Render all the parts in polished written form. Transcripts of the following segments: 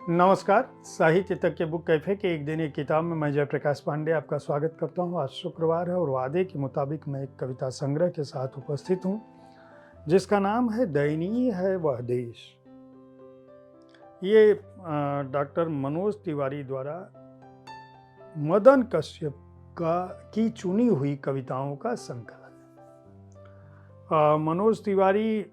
नमस्कार। साहित्य तक के बुक कैफे के एक दिन एक किताब में मैं जयप्रकाश पांडे आपका स्वागत करता हूं। आज शुक्रवार है और वादे के मुताबिक मैं एक कविता संग्रह के साथ उपस्थित हूं जिसका नाम है दयनीय है वह देश। ये डॉक्टर मनोज तिवारी द्वारा मदन कश्यप की चुनी हुई कविताओं का संकलन है। मनोज तिवारी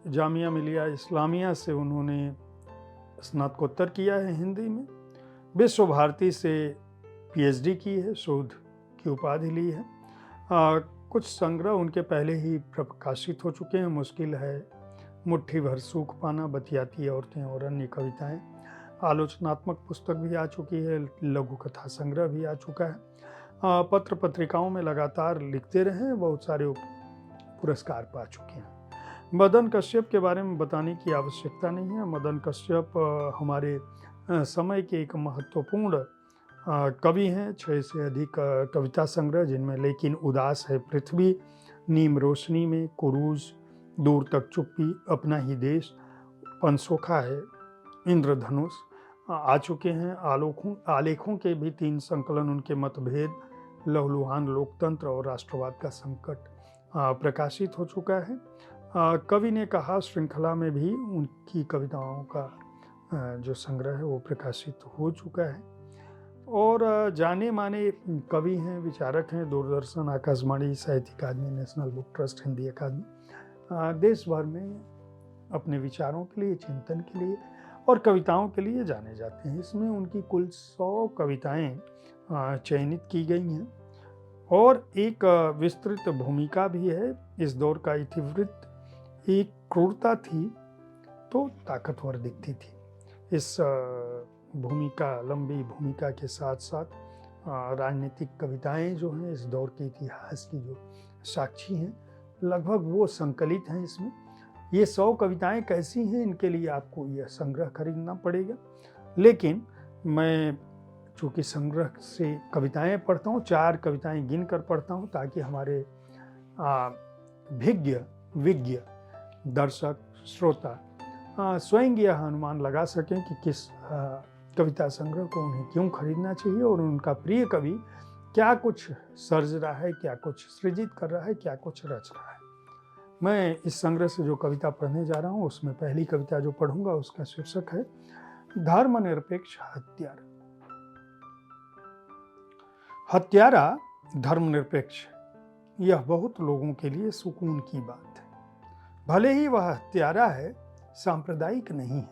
जामिया मिलिया इस्लामिया से उन्होंने स्नातकोत्तर किया है हिंदी में, विश्व भारती से पीएचडी की है, शोध की उपाधि ली है। कुछ संग्रह उनके पहले ही प्रकाशित हो चुके हैं। मुश्किल है, मुट्ठी भर सूख पाना, बतियाती औरतें और अन्य कविताएं। आलोचनात्मक पुस्तक भी आ चुकी है, लघु कथा संग्रह भी आ चुका है। पत्र पत्रिकाओं में लगातार लिखते रहे, बहुत सारे पुरस्कार पा चुके हैं। मदन कश्यप के बारे में बताने की आवश्यकता नहीं है। मदन कश्यप हमारे समय के एक महत्वपूर्ण कवि हैं। 6 से अधिक कविता संग्रह, जिनमें लेकिन उदास है पृथ्वी, नीम रोशनी में, कुरूज, दूर तक चुप्पी, अपना ही देश, पनसोखा है, इंद्रधनुष आ चुके हैं। आलेखों के भी 3 संकलन, उनके मतभेद, लहलुहान लोकतंत्र और राष्ट्रवाद का संकट प्रकाशित हो चुका है। कवि ने कहा श्रृंखला में भी उनकी कविताओं का जो संग्रह है वो प्रकाशित हो चुका है। और जाने माने कवि हैं, विचारक हैं। दूरदर्शन, आकाशवाणी, साहित्य अकादमी, नेशनल बुक ट्रस्ट, हिंदी अकादमी, देश भर में अपने विचारों के लिए, चिंतन के लिए और कविताओं के लिए जाने जाते हैं। इसमें उनकी कुल 100 कविताएं चयनित की गई हैं और एक विस्तृत भूमिका भी है। इस दौर का इतिवृत्त एक क्रूरता थी तो ताकतवर दिखती थी। इस भूमिका, लंबी भूमिका के साथ साथ राजनीतिक कविताएं जो हैं, इस दौर के इतिहास की जो साक्षी हैं, लगभग वो संकलित हैं इसमें। ये 100 कविताएं कैसी हैं, इनके लिए आपको यह संग्रह खरीदना पड़ेगा। लेकिन मैं चूँकि संग्रह से कविताएं पढ़ता हूँ, 4 कविताएं गिन कर पढ़ता हूँ ताकि हमारे विज्ञ दर्शक, श्रोता स्वयं यह अनुमान लगा सकें कि किस कविता संग्रह को उन्हें क्यों खरीदना चाहिए और उनका प्रिय कवि क्या कुछ सर्ज रहा है, क्या कुछ सृजित कर रहा है, क्या कुछ रच रहा है। मैं इस संग्रह से जो कविता पढ़ने जा रहा हूँ, उसमें पहली कविता जो पढ़ूंगा उसका शीर्षक है धर्मनिरपेक्ष हत्यारा। हत्यारा धर्मनिरपेक्ष, यह बहुत लोगों के लिए सुकून की बात है। भले ही वह हत्यारा है, सांप्रदायिक नहीं है।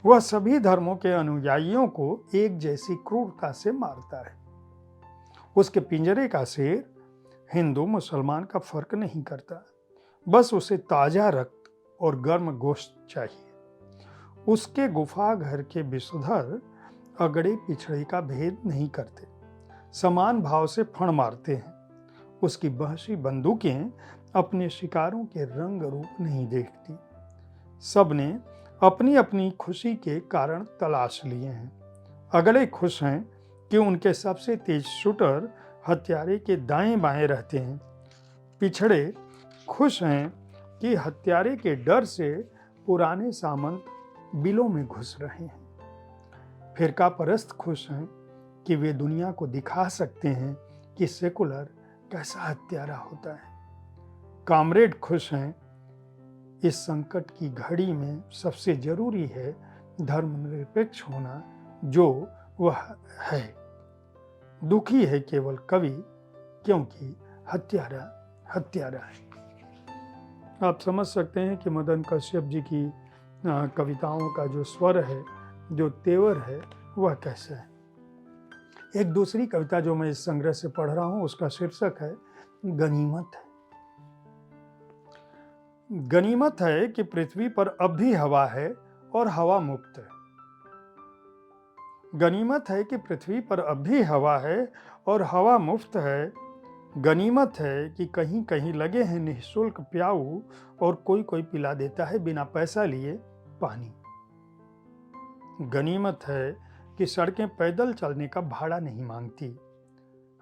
वह सभी धर्मों के अनुयायियों को एक जैसी क्रूरता से मारता है। उसके पिंजरे का शेर हिंदू मुसलमान का फर्क नहीं करता, बस उसे ताजा रक्त और गर्म गोश्त चाहिए। उसके गुफा घर के विषधर अगड़े पिछड़े का भेद नहीं करते, समान भाव से फण मारते हैं। उसकी बहसी बंदूकें अपने शिकारों के रंग रूप नहीं देखती। सबने अपनी अपनी खुशी के कारण तलाश लिए हैं। अगले खुश हैं कि उनके सबसे तेज शूटर हत्यारे के दाएं बाएं रहते हैं। पिछड़े खुश हैं कि हत्यारे के डर से पुराने सामंत बिलों में घुस रहे हैं। फिरका परस्त खुश हैं कि वे दुनिया को दिखा सकते हैं कि सेकुलर कैसा हत्यारा होता है। कामरेड खुश हैं, इस संकट की घड़ी में सबसे जरूरी है धर्मनिरपेक्ष होना, जो वह है। दुखी है केवल कवि, क्योंकि हत्यारा हत्यारा है। आप समझ सकते हैं कि मदन कश्यप जी की कविताओं का जो स्वर है, जो तेवर है, वह कैसा है। एक दूसरी कविता जो मैं इस संग्रह से पढ़ रहा हूं, उसका शीर्षक है गनीमत है। गनीमत है कि पृथ्वी पर अब भी हवा है और हवा मुक्त है। गनीमत है कि पृथ्वी पर अब भी हवा है और हवा मुफ्त है। गनीमत है कि कहीं कहीं लगे हैं निःशुल्क प्याऊ और कोई कोई पिला देता है बिना पैसा लिए पानी। गनीमत है कि सड़कें पैदल चलने का भाड़ा नहीं मांगती,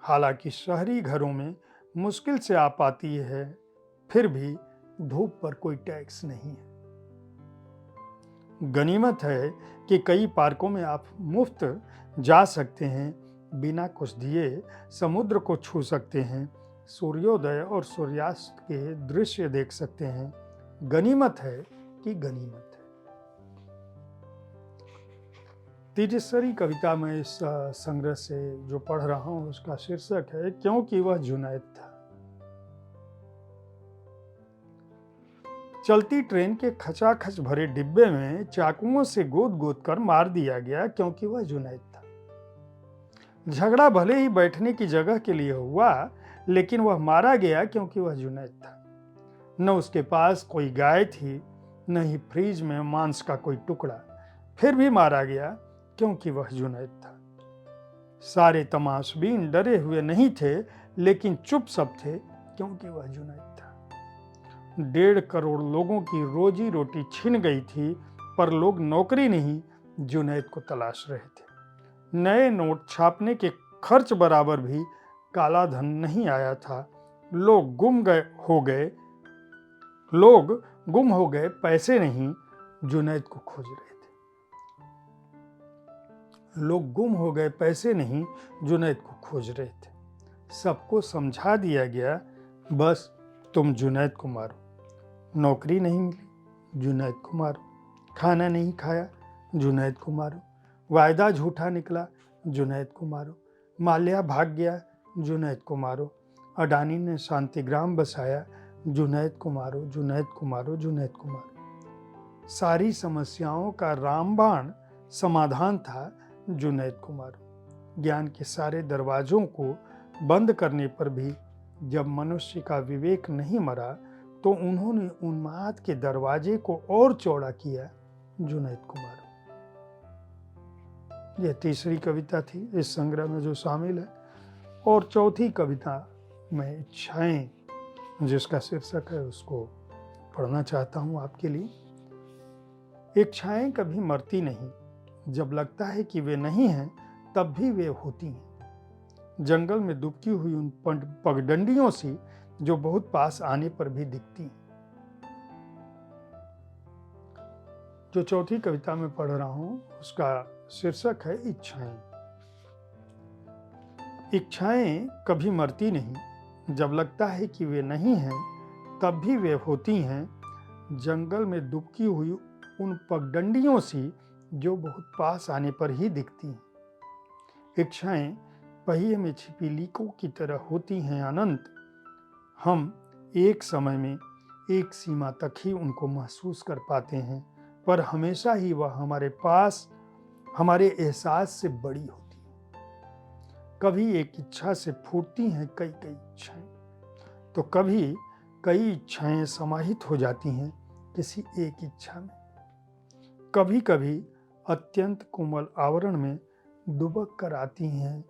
हालांकि शहरी घरों में मुश्किल से आ पाती है, फिर भी धूप पर कोई टैक्स नहीं है। गनीमत है कि कई पार्कों में आप मुफ्त जा सकते हैं, बिना कुछ दिए समुद्र को छू सकते हैं, सूर्योदय और सूर्यास्त के दृश्य देख सकते हैं। गनीमत है कि गनीमत है। तीसरी कविता मैं इस संग्रह से जो पढ़ रहा हूँ उसका शीर्षक है क्योंकि वह जुनैद था। चलती ट्रेन के खचाखच भरे डिब्बे में चाकुओं से गोद गोद कर मार दिया गया क्योंकि वह जुनैद था। झगड़ा भले ही बैठने की जगह के लिए हुआ, लेकिन वह मारा गया क्योंकि वह जुनैद था। न उसके पास कोई गाय थी, न ही फ्रिज में मांस का कोई टुकड़ा, फिर भी मारा गया क्योंकि वह जुनैद था। सारे तमाशबीन डरे हुए नहीं थे, लेकिन चुप सब थे क्योंकि वह जुनैद था। 1.5 करोड़ लोगों की रोजी रोटी छिन गई थी, पर लोग नौकरी नहीं, जुनैद को तलाश रहे थे। नए नोट छापने के खर्च बराबर भी काला धन नहीं आया था। लोग गुम हो गए, पैसे नहीं, जुनैद को खोज रहे थे। लोग गुम हो गए, पैसे नहीं, जुनैद को खोज रहे थे। सबको समझा दिया गया, बस तुम जुनैद को मारो। नौकरी नहीं मिली, जुनैद को मारो। खाना नहीं खाया, जुनैद को मारो। वायदा झूठा निकला, जुनैद को मारो। माल्या भाग गया, जुनैद को मारो। अडानी ने शांतिग्राम बसाया, जुनैद को मारो, जुनैद को मारो, जुनैद को मारो। सारी समस्याओं का रामबाण समाधान था, जुनैद को मारो। ज्ञान के सारे दरवाजों को बंद करने पर भी जब मनुष्य का विवेक नहीं मरा, तो उन्होंने उन्माद के दरवाजे को और चौड़ा किया, जुनैद को मारो। यह तीसरी कविता थी इस संग्रह में जो शामिल है। और चौथी कविता मैं इच्छाएं, जिसका शीर्षक है, उसको पढ़ना चाहता हूं आपके लिए। इच्छाएं कभी मरती नहीं, जब लगता है कि वे नहीं हैं, तब भी वे होती हैं। जंगल में दुबकी हुई उन पगडंडियों सी जो बहुत पास आने पर भी दिखती हैं। जो चौथी कविता में पढ़ रहा हूं उसका शीर्षक है इच्छाएं। इच्छाएं कभी मरती नहीं, जब लगता है कि वे नहीं हैं, तब भी वे होती हैं। जंगल में दुबकी हुई उन पगडंडियों सी जो बहुत पास आने पर ही दिखती हैं। इच्छाएं पहिए में छिपी लीकों की तरह होती हैं अनंत। हम एक समय में एक सीमा तक ही उनको महसूस कर पाते हैं, पर हमेशा ही वह हमारे पास हमारे एहसास से बड़ी होती है। कभी एक इच्छा से फूटती हैं कई कई इच्छाएं, तो कभी कई इच्छाएं समाहित हो जाती हैं किसी एक इच्छा में। कभी कभी अत्यंत कोमल आवरण में दुबक कर आती हैं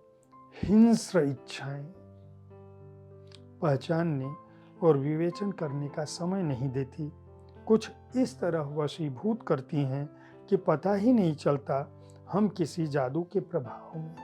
हिंस्र इच्छाएं। पहचानने और विवेचन करने का समय नहीं देती, कुछ इस तरह वशीभूत करती हैं कि पता ही नहीं चलता हम किसी जादू के प्रभाव में।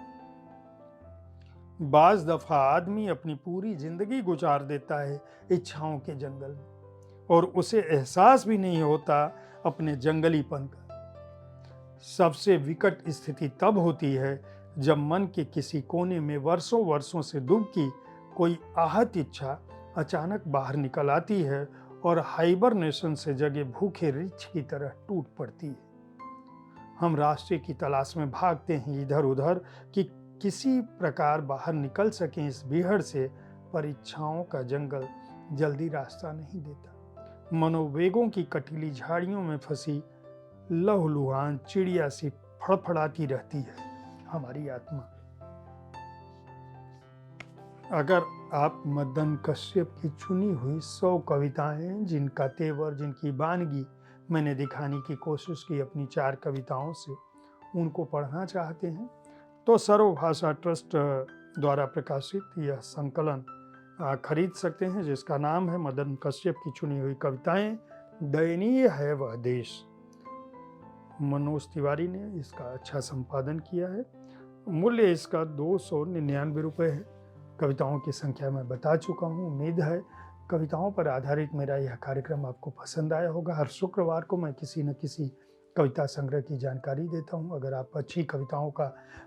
बाज दफा आदमी अपनी पूरी जिंदगी गुजार देता है इच्छाओं के जंगल में, और उसे एहसास भी नहीं होता अपने जंगलीपन का। सबसे विकट स्थिति तब होती है जब मन के किसी कोने में वर्षों वर्षों से दुबकी कोई आहत इच्छा अचानक बाहर निकल आती है और हाइबरनेशन से जगे भूखे रीछ की तरह टूट पड़ती है। हम रास्ते की तलाश में भागते हैं इधर उधर कि किसी प्रकार बाहर निकल सकें इस बीहड़ से, पर इच्छाओं का जंगल जल्दी रास्ता नहीं देता। मनोवेगों की कटीली झाड़ियों में फंसी लहूलुहान चिड़िया सी फड़फड़ाती रहती है हमारी आत्मा। अगर आप मदन कश्यप की चुनी हुई 100 कविताएं, जिनका तेवर, जिनकी वानगी मैंने दिखाने की कोशिश की अपनी 4 कविताओं से, उनको पढ़ना चाहते हैं, तो सर्वभाषा ट्रस्ट द्वारा प्रकाशित यह संकलन खरीद सकते हैं, जिसका नाम है मदन कश्यप की चुनी हुई कविताएं, दयनीय है वह देश। मनोज तिवारी ने इसका अच्छा संपादन किया है। मूल्य इसका 299 रुपये है। कविताओं की संख्या मैं बता चुका हूँ। उम्मीद है कविताओं पर आधारित मेरा यह कार्यक्रम आपको पसंद आया होगा। हर शुक्रवार को मैं किसी न किसी कविता संग्रह की जानकारी देता हूँ। अगर आप अच्छी कविताओं का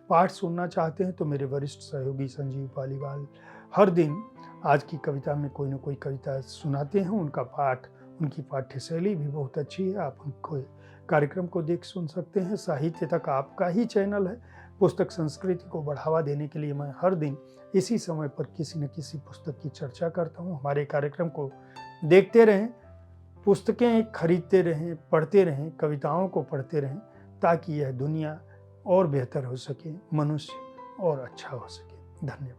पाठ सुनना चाहते हैं तो मेरे वरिष्ठ सहयोगी संजीव पालीवाल हर दिन आज की कविता में कोई न कोई कविता सुनाते हैं। उनका पाठ, उनकी पाठ्य शैली भी बहुत अच्छी है। आप उनको कार्यक्रम को देख सुन सकते हैं। साहित्य तक आपका ही चैनल है। पुस्तक संस्कृति को बढ़ावा देने के लिए मैं हर दिन इसी समय पर किसी न किसी पुस्तक की चर्चा करता हूँ। हमारे कार्यक्रम को देखते रहें, पुस्तकें खरीदते रहें, पढ़ते रहें, कविताओं को पढ़ते रहें, ताकि यह दुनिया और बेहतर हो सके, मनुष्य और अच्छा हो सके। धन्यवाद।